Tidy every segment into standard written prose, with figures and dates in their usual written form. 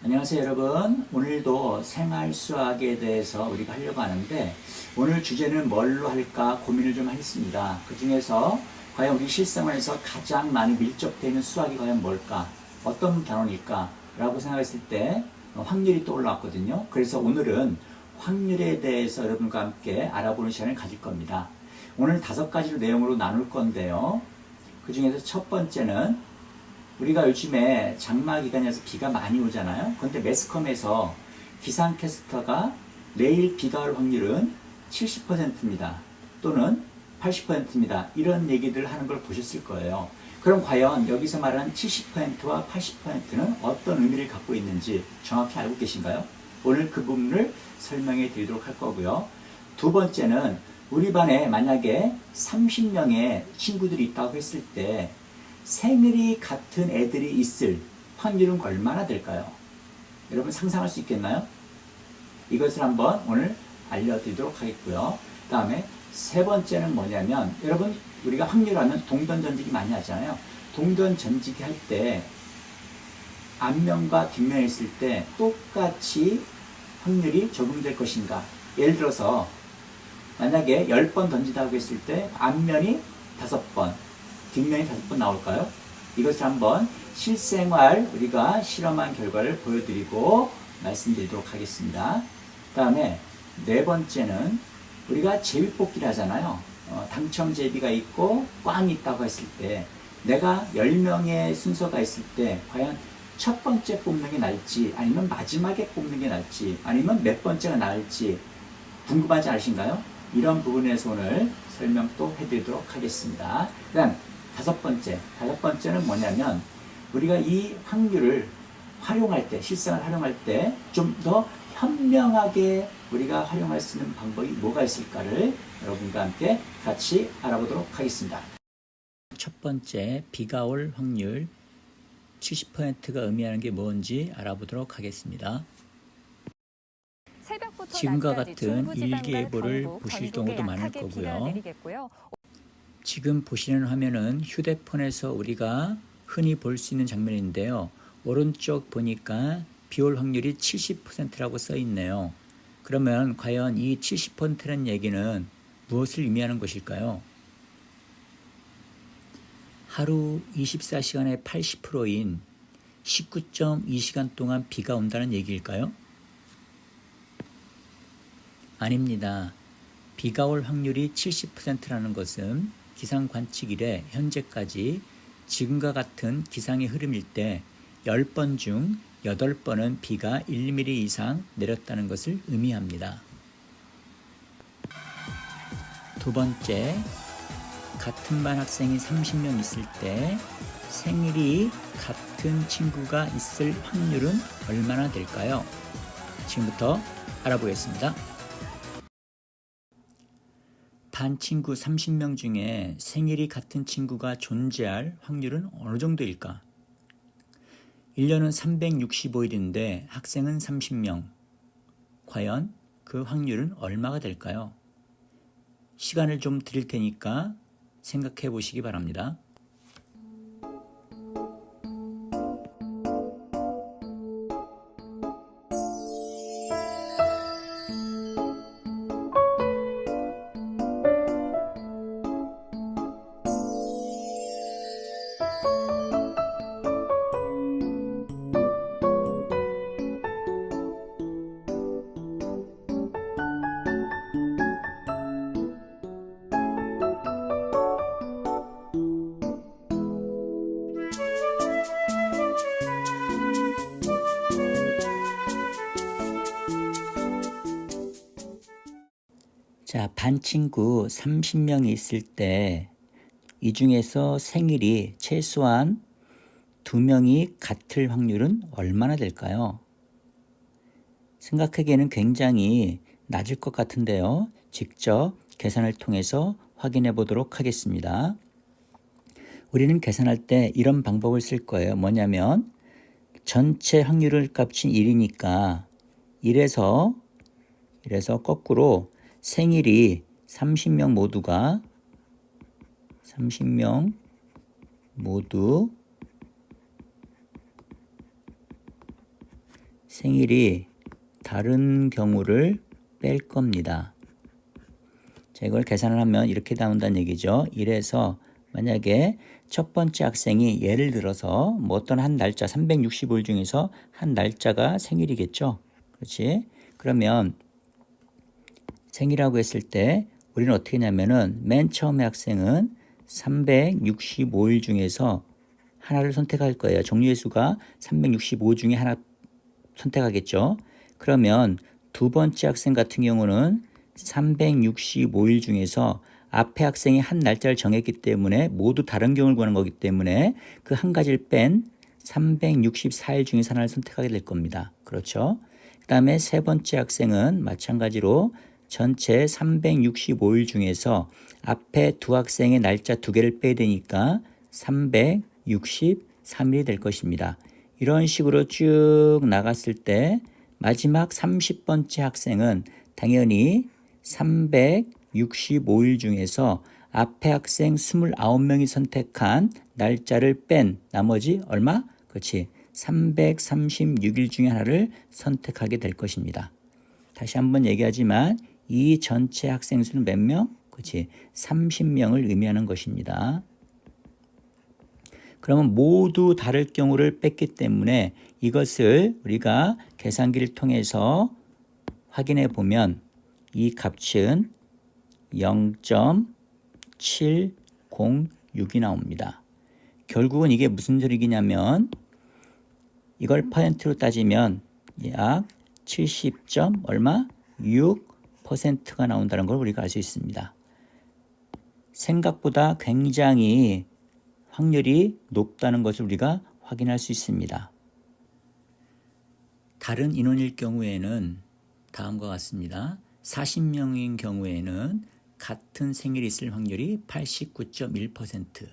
안녕하세요 여러분. 오늘도 생활수학에 대해서 우리가 하려고 하는데 오늘 주제는 뭘로 할까 고민을 좀 했습니다. 그 중에서 과연 우리 실생활에서 가장 많이 밀접되어 있는 수학이 과연 뭘까? 어떤 단원일까? 라고 생각했을 때 확률이 떠올랐거든요. 그래서 오늘은 확률에 대해서 여러분과 함께 알아보는 시간을 가질 겁니다. 오늘 5가지 내용으로 나눌 건데요. 그 중에서 첫 번째는 우리가 요즘에 장마 기간이라서 비가 많이 오잖아요. 그런데 매스컴에서 기상캐스터가 내일 비가 올 확률은 70%입니다. 또는 80%입니다. 이런 얘기들 하는 걸 보셨을 거예요. 그럼 과연 여기서 말하는 70%와 80%는 어떤 의미를 갖고 있는지 정확히 알고 계신가요? 오늘 그 부분을 설명해 드리도록 할 거고요. 두 번째는 우리 반에 만약에 30명의 친구들이 있다고 했을 때 생일이 같은 애들이 있을 확률은 얼마나 될까요? 여러분 상상할 수 있겠나요? 이것을 한번 오늘 알려드리도록 하겠고요. 그 다음에 세 번째는 뭐냐면 여러분 우리가 확률하면 동전전지기 많이 하잖아요. 동전전지기 할 때 앞면과 뒷면에 있을 때 똑같이 확률이 적용될 것인가? 예를 들어서 만약에 10번 던지다고 했을 때 앞면이 5번 뒷면이 5번 나올까요? 이것을 한번 실생활 우리가 실험한 결과를 보여드리고 말씀드리도록 하겠습니다. 그 다음에 네 번째는 우리가 제비뽑기를 하잖아요. 당첨 제비가 있고 꽝이 있다고 했을 때 내가 10명의 순서가 있을 때 과연 첫 번째 뽑는 게 나을지 아니면 마지막에 뽑는 게 나을지 아니면 몇 번째가 나을지 궁금하지 않으신가요? 이런 부분에서 오늘 설명 또 해드리도록 하겠습니다. 그 다음 다섯 번째는 뭐냐면 우리가 이 확률을 활용할 때, 실생활 활용할 때 좀 더 현명하게 우리가 활용할 수 있는 방법이 뭐가 있을까를 여러분과 함께 같이 알아보도록 하겠습니다. 첫 번째, 비가 올 확률 70%가 의미하는 게 뭔지 알아보도록 하겠습니다. 지금과 같은 일기예보를 보실 경우도 많을 거고요. 지금 보시는 화면은 휴대폰에서 우리가 흔히 볼 수 있는 장면인데요. 오른쪽 보니까 비올 확률이 70%라고 써 있네요. 그러면 과연 이 70%라는 얘기는 무엇을 의미하는 것일까요? 하루 24시간의 80%인 19.2시간 동안 비가 온다는 얘기일까요? 아닙니다. 비가 올 확률이 70%라는 것은 기상 관측 이래 현재까지 지금과 같은 기상의 흐름일 때 10번 중 8번은 비가 1mm 이상 내렸다는 것을 의미합니다. 두 번째, 같은 반 학생이 30명 있을 때 생일이 같은 친구가 있을 확률은 얼마나 될까요? 지금부터 알아보겠습니다. 반 친구 30명 중에 생일이 같은 친구가 존재할 확률은 어느 정도일까? 1년은 365일인데 학생은 30명. 과연 그 확률은 얼마가 될까요? 시간을 좀 드릴 테니까 생각해 보시기 바랍니다. 자, 반 친구 30명이 있을 때 이 중에서 생일이 최소한 2명이 같을 확률은 얼마나 될까요? 생각하기에는 굉장히 낮을 것 같은데요. 직접 계산을 통해서 확인해 보도록 하겠습니다. 우리는 계산할 때 이런 방법을 쓸 거예요. 뭐냐면 전체 확률을 값이 1이니까 1에서 거꾸로 생일이 30명 모두 생일이 다른 경우를 뺄 겁니다. 자, 이걸 계산을 하면 이렇게 나온다는 얘기죠. 이래서 만약에 첫 번째 학생이 예를 들어서 뭐 어떤 한 날짜 365일 중에서 한 날짜가 생일이겠죠. 그렇지? 그러면 생일이라고 했을 때 우리는 어떻게 하냐면은 맨 처음에 학생은 365일 중에서 하나를 선택할 거예요. 종류의 수가 365 중에 하나 선택하겠죠. 그러면 두 번째 학생 같은 경우는 365일 중에서 앞에 학생이 한 날짜를 정했기 때문에 모두 다른 경우를 구하는 거기 때문에 그 한 가지를 뺀 364일 중에서 하나를 선택하게 될 겁니다. 그렇죠? 그 다음에 세 번째 학생은 마찬가지로 전체 365일 중에서 앞에 두 학생의 날짜 두 개를 빼야 되니까 363일이 될 것입니다. 이런 식으로 쭉 나갔을 때 마지막 30번째 학생은 당연히 365일 중에서 앞에 학생 29명이 선택한 날짜를 뺀 나머지 얼마? 그렇지. 336일 중에 하나를 선택하게 될 것입니다. 다시 한번 얘기하지만 이 전체 학생 수는 몇 명? 그렇지. 30명을 의미하는 것입니다. 그러면 모두 다를 경우를 뺐기 때문에 이것을 우리가 계산기를 통해서 확인해 보면 이 값은 0.706이 나옵니다. 결국은 이게 무슨 소리냐면 이걸 퍼센트로 따지면 약 70. 얼마? 6%가 나온다는 걸 우리가 알 수 있습니다. 생각보다 굉장히 확률이 높다는 것을 우리가 확인할 수 있습니다. 다른 인원일 경우에는 다음과 같습니다. 40명인 경우에는 같은 생일이 있을 확률이 89.1%,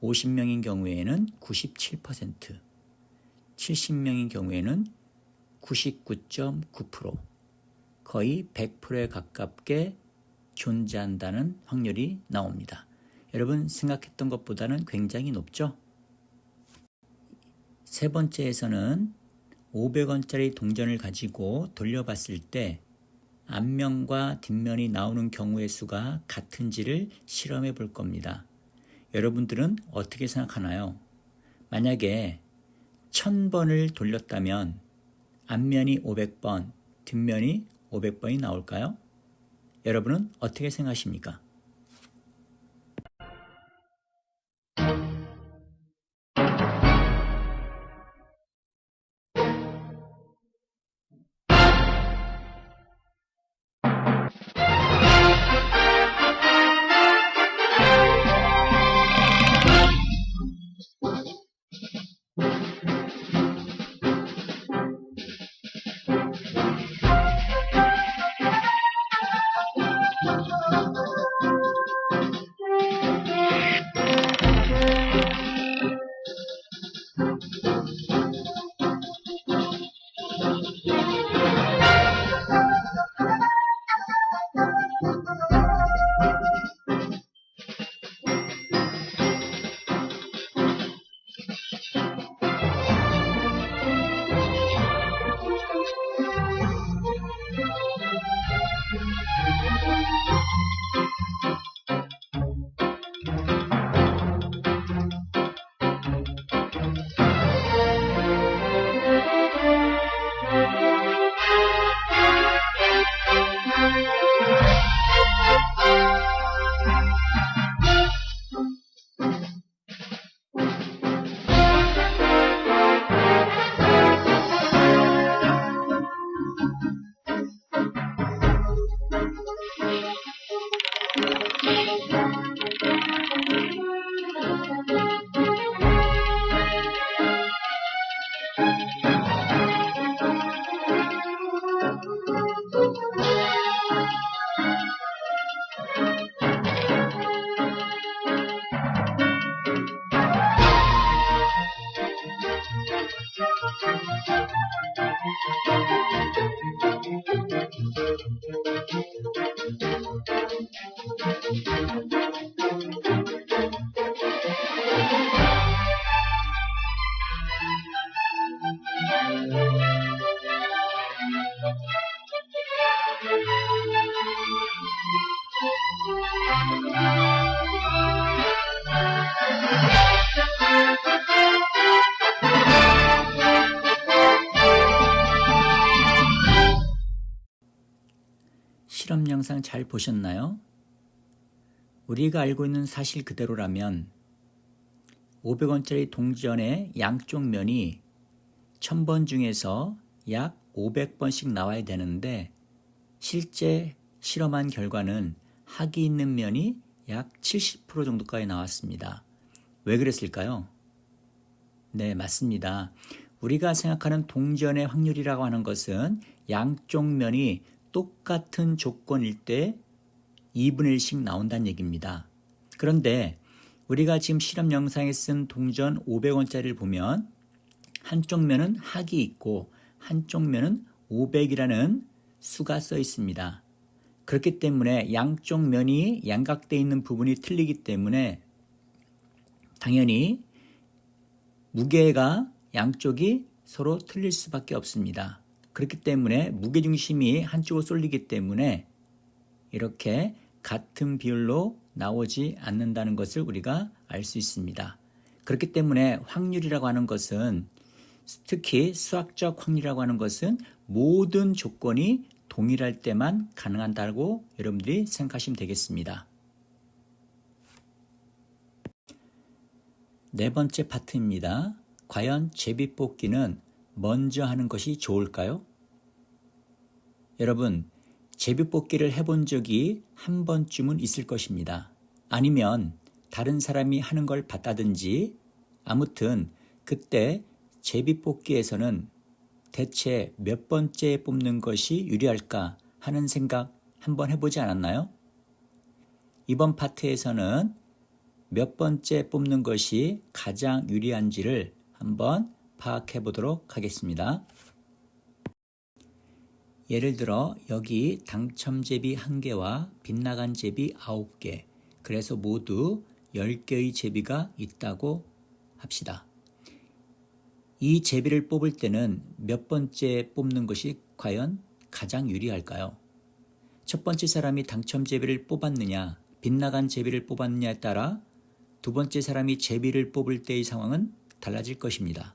50명인 경우에는 97%, 70명인 경우에는 99.9%, 거의 100%에 가깝게 존재한다는 확률이 나옵니다. 여러분 생각했던 것보다는 굉장히 높죠? 세 번째에서는 500원짜리 동전을 가지고 돌려봤을 때 앞면과 뒷면이 나오는 경우의 수가 같은지를 실험해 볼 겁니다. 여러분들은 어떻게 생각하나요? 만약에 1000번을 돌렸다면 앞면이 500번, 뒷면이 500번이 나올까요? 여러분은 어떻게 생각하십니까? 영상 잘 보셨나요? 우리가 알고 있는 사실 그대로라면 500원짜리 동전의 양쪽 면이 1000번 중에서 약 500번씩 나와야 되는데 실제 실험한 결과는 학이 있는 면이 약 70% 정도까지 나왔습니다. 왜 그랬을까요? 네, 맞습니다. 우리가 생각하는 동전의 확률이라고 하는 것은 양쪽 면이 똑같은 조건일 때 2분의 1씩 나온다는 얘기입니다. 그런데 우리가 지금 실험 영상에 쓴 동전 500원짜리를 보면 한쪽 면은 학이 있고 한쪽 면은 500이라는 수가 써 있습니다. 그렇기 때문에 양쪽 면이 양각되어 있는 부분이 틀리기 때문에 당연히 무게가 양쪽이 서로 틀릴 수밖에 없습니다. 그렇기 때문에 무게중심이 한쪽으로 쏠리기 때문에 이렇게 같은 비율로 나오지 않는다는 것을 우리가 알 수 있습니다. 그렇기 때문에 확률이라고 하는 것은 특히 수학적 확률이라고 하는 것은 모든 조건이 동일할 때만 가능하다고 여러분들이 생각하시면 되겠습니다. 네 번째 파트입니다. 과연 제비뽑기는 먼저 하는 것이 좋을까요? 여러분, 제비뽑기를 해본 적이 한 번쯤은 있을 것입니다. 아니면 다른 사람이 하는 걸 봤다든지 아무튼 그때 제비뽑기에서는 대체 몇 번째 뽑는 것이 유리할까 하는 생각 한번 해보지 않았나요? 이번 파트에서는 몇 번째 뽑는 것이 가장 유리한지를 한번 파악해 보도록 하겠습니다. 예를 들어 여기 당첨제비 1개와 빗나간 제비 9개, 그래서 모두 10개의 제비가 있다고 합시다. 이 제비를 뽑을 때는 몇 번째 뽑는 것이 과연 가장 유리할까요? 첫 번째 사람이 당첨제비를 뽑았느냐, 빗나간 제비를 뽑았느냐에 따라 두 번째 사람이 제비를 뽑을 때의 상황은 달라질 것입니다.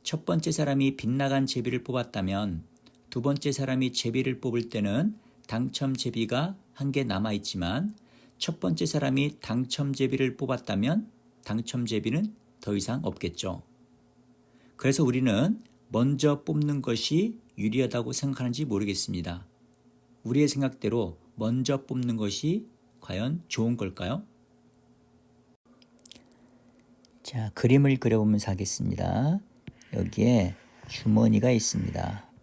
첫 번째 사람이 빗나간 제비를 뽑았다면 두 번째 사람이 제비를 뽑을 때는 당첨 제비가 1개 남아있지만 첫 번째 사람이 당첨 제비를 뽑았다면 당첨 제비는 더 이상 없겠죠. 그래서 우리는 먼저 뽑는 것이 유리하다고 생각하는지 모르겠습니다. 우리의 생각대로 먼저 뽑는 것이 과연 좋은 걸까요? 자, 그림을 그려보면서 하겠습니다. 여기에 주머니가 있습니다.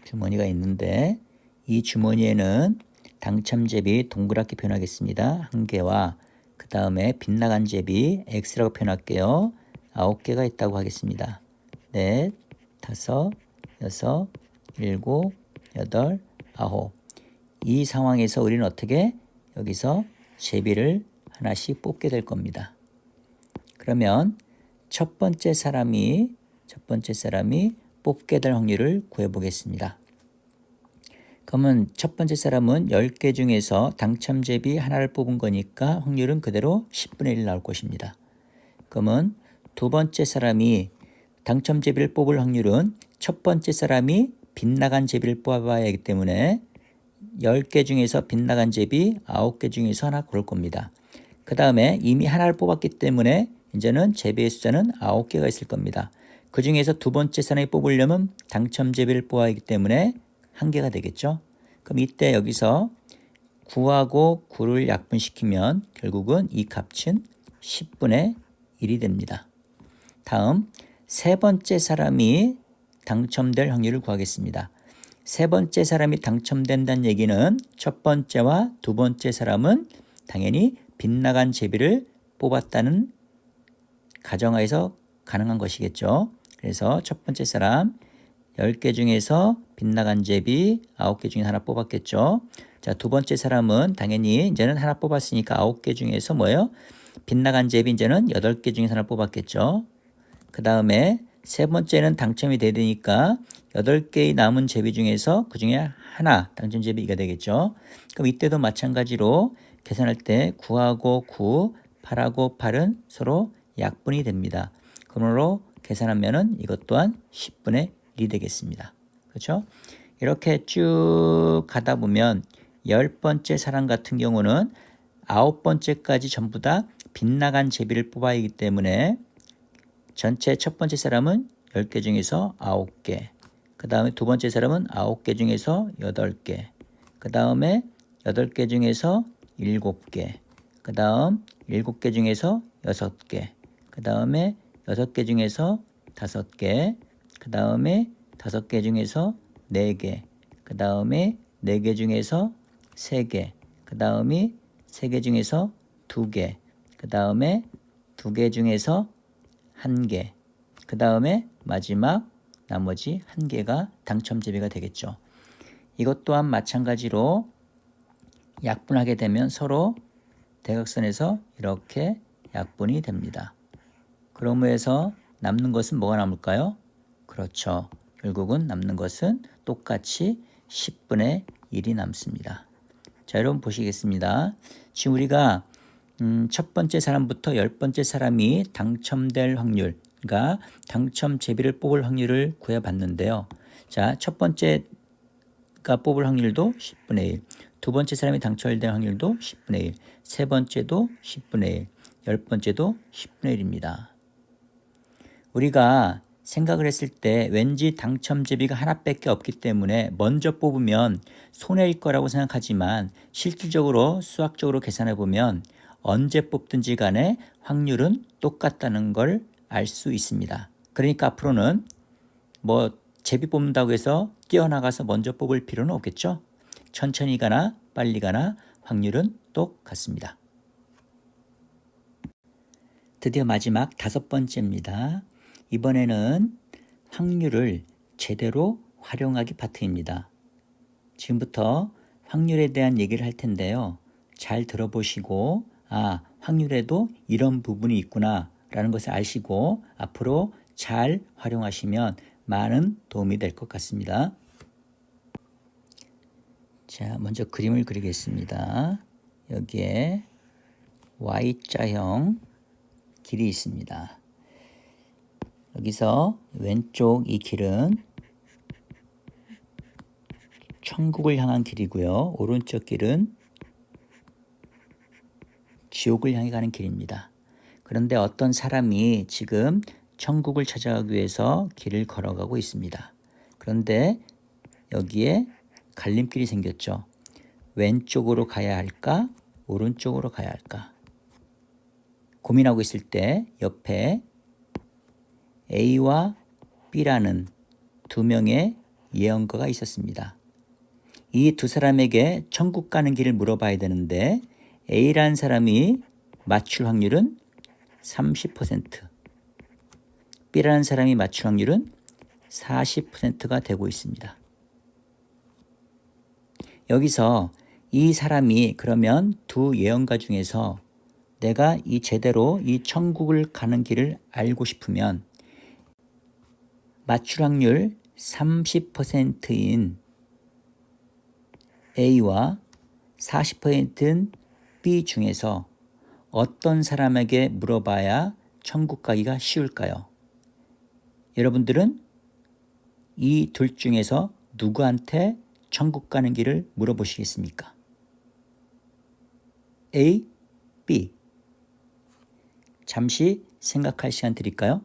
주머니가 있는데 이 주머니에는 당첨제비 동그랗게 표현하겠습니다. 1개와 그 다음에 빗나간 제비 X라고 표현할게요. 9개가 있다고 하겠습니다. 넷, 다섯, 여섯, 일곱, 여덟, 아홉. 이 상황에서 우리는 어떻게 여기서 제비를 하나씩 뽑게 될 겁니다. 그러면 첫 번째 사람이 뽑게 될 확률을 구해보겠습니다. 그러면 첫 번째 사람은 10개 중에서 당첨제비 하나를 뽑은 거니까 확률은 그대로 10분의 1 나올 것입니다. 그러면 두 번째 사람이 당첨제비를 뽑을 확률은 첫 번째 사람이 빗나간 제비를 뽑아야 하기 때문에 10개 중에서 빗나간 제비 9개 중에서 하나 고를 겁니다. 그 다음에 이미 하나를 뽑았기 때문에 이제는 제비의 숫자는 9개가 있을 겁니다. 그 중에서 두 번째 사람이 뽑으려면 당첨제비를 뽑아야 하기 때문에 1개가 되겠죠. 그럼 이때 여기서 9하고 9를 약분시키면 결국은 이 값은 10분의 1이 됩니다. 다음 세 번째 사람이 당첨될 확률을 구하겠습니다. 세 번째 사람이 당첨된다는 얘기는 첫 번째와 두 번째 사람은 당연히 빗나간 제비를 뽑았다는 가정하에서 가능한 것이겠죠. 그래서 첫 번째 사람 10개 중에서 빗나간 제비 9개 중에 하나 뽑았겠죠. 자, 두 번째 사람은 당연히 이제는 하나 뽑았으니까 9개 중에서 뭐예요? 빗나간 제비 이제는 8개 중에서 하나 뽑았겠죠. 그 다음에 세 번째는 당첨이 돼야 되니까 8개의 남은 제비 중에서 그 중에 하나 당첨 제비가 되겠죠. 그럼 이때도 마찬가지로 계산할 때 9하고 9, 8하고 8은 서로 약분이 됩니다. 그러므로 계산하면은 이것 또한 10분의 1이 되겠습니다. 그렇죠? 이렇게 쭉 가다 보면 10번째 사람 같은 경우는 9번째까지 전부 다 빗나간 제비를 뽑아야 하기 때문에 전체 첫 번째 사람은 10개 중에서 9개, 그 다음에 두 번째 사람은 9개 중에서 8개, 그 다음에 8개 중에서 7개, 그 다음 7개 중에서 6개, 그 다음에 6개 중에서 5개, 그 다음에 5개 중에서 4개, 그 다음에 4개 중에서 3개, 그 다음에 3개 중에서 2개, 그 다음에 2개 중에서 1개, 그 다음에 마지막 나머지 1개가 당첨제비가 되겠죠. 이것 또한 마찬가지로 약분하게 되면 서로 대각선에서 이렇게 약분이 됩니다. 그러므로 해서 남는 것은 뭐가 남을까요? 그렇죠. 결국은 남는 것은 똑같이 10분의 1이 남습니다. 자, 여러분 보시겠습니다. 지금 우리가 첫 번째 사람부터 10번째 사람이 당첨될 확률, 그러니까 당첨 제비를 뽑을 확률을 구해봤는데요. 자, 첫 번째가 뽑을 확률도 10분의 1, 두 번째 사람이 당첨될 확률도 10분의 1, 세 번째도 10분의 1, 10번째도 10분의 1입니다. 우리가 생각을 했을 때 왠지 당첨제비가 하나밖에 없기 때문에 먼저 뽑으면 손해일 거라고 생각하지만 실질적으로 수학적으로 계산해 보면 언제 뽑든지 간에 확률은 똑같다는 걸 알 수 있습니다. 그러니까 앞으로는 뭐 제비 뽑는다고 해서 뛰어나가서 먼저 뽑을 필요는 없겠죠. 천천히 가나 빨리 가나 확률은 똑같습니다. 드디어 마지막 5번째입니다. 이번에는 확률을 제대로 활용하기 파트입니다. 지금부터 확률에 대한 얘기를 할 텐데요. 잘 들어보시고 확률에도 이런 부분이 있구나 라는 것을 아시고 앞으로 잘 활용하시면 많은 도움이 될 것 같습니다. 자, 먼저 그림을 그리겠습니다. 여기에 Y자형 길이 있습니다. 여기서 왼쪽 이 길은 천국을 향한 길이고요. 오른쪽 길은 지옥을 향해 가는 길입니다. 그런데 어떤 사람이 지금 천국을 찾아가기 위해서 길을 걸어가고 있습니다. 그런데 여기에 갈림길이 생겼죠. 왼쪽으로 가야 할까? 오른쪽으로 가야 할까? 고민하고 있을 때 옆에 A와 B라는 두 명의 예언가가 있었습니다. 이 두 사람에게 천국 가는 길을 물어봐야 되는데 A라는 사람이 맞출 확률은 30%, B라는 사람이 맞출 확률은 40%가 되고 있습니다. 여기서 이 사람이 그러면 두 예언가 중에서 내가 제대로 이 천국을 가는 길을 알고 싶으면 맞출 확률 30%인 A와 40%인 B 중에서 어떤 사람에게 물어봐야 천국 가기가 쉬울까요? 여러분들은 이 둘 중에서 누구한테 천국 가는 길을 물어보시겠습니까? A, B. 잠시 생각할 시간 드릴까요?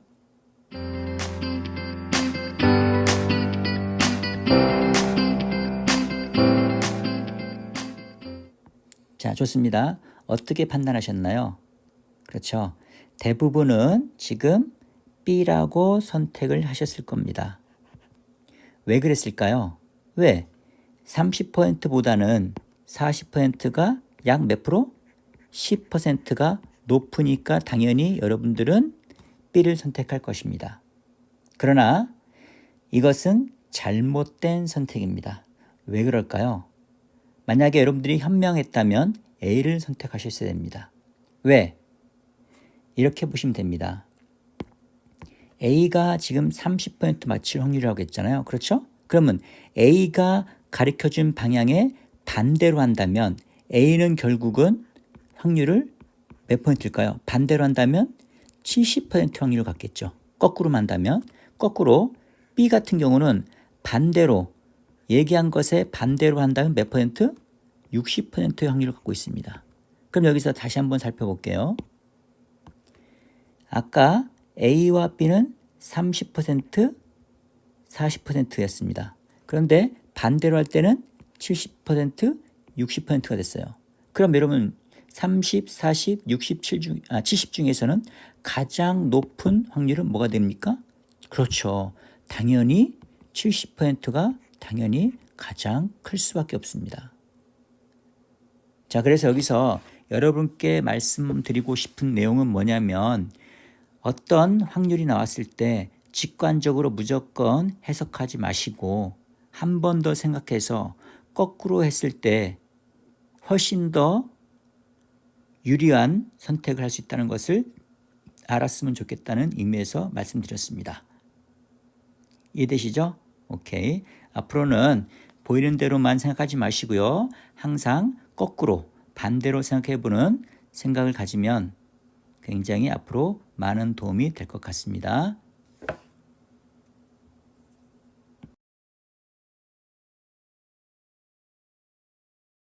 자, 좋습니다. 어떻게 판단하셨나요? 그렇죠. 대부분은 지금 B라고 선택을 하셨을 겁니다. 왜 그랬을까요? 왜? 30%보다는 40%가 약 몇 프로? 10%가 높으니까 당연히 여러분들은 B를 선택할 것입니다. 그러나 이것은 잘못된 선택입니다. 왜 그럴까요? 만약에 여러분들이 현명했다면 A를 선택하셨어야 됩니다. 왜? 이렇게 보시면 됩니다. A가 지금 30% 맞출 확률이라고 했잖아요. 그렇죠? 그러면 A가 가르쳐준 방향에 반대로 한다면 A는 결국은 확률을 몇 퍼센트일까요? 반대로 한다면 70% 확률을 갖겠죠. 거꾸로 한다면 거꾸로 B 같은 경우는 반대로 얘기한 것에 반대로 한다면 몇 퍼센트? 60%의 확률을 갖고 있습니다. 그럼 여기서 다시 한번 살펴볼게요. 아까 A와 B는 30%, 40%였습니다. 그런데 반대로 할 때는 70%, 60%가 됐어요. 그럼 여러분 30, 40, 70 중에서는 가장 높은 확률은 뭐가 됩니까? 그렇죠. 당연히 70%가 당연히 가장 클 수밖에 없습니다. 자, 그래서 여기서 여러분께 말씀드리고 싶은 내용은 뭐냐면 어떤 확률이 나왔을 때 직관적으로 무조건 해석하지 마시고 한 번 더 생각해서 거꾸로 했을 때 훨씬 더 유리한 선택을 할 수 있다는 것을 알았으면 좋겠다는 의미에서 말씀드렸습니다. 이해되시죠? 오케이. 앞으로는 보이는 대로만 생각하지 마시고요. 항상 거꾸로 반대로 생각해보는 생각을 가지면 굉장히 앞으로 많은 도움이 될 것 같습니다.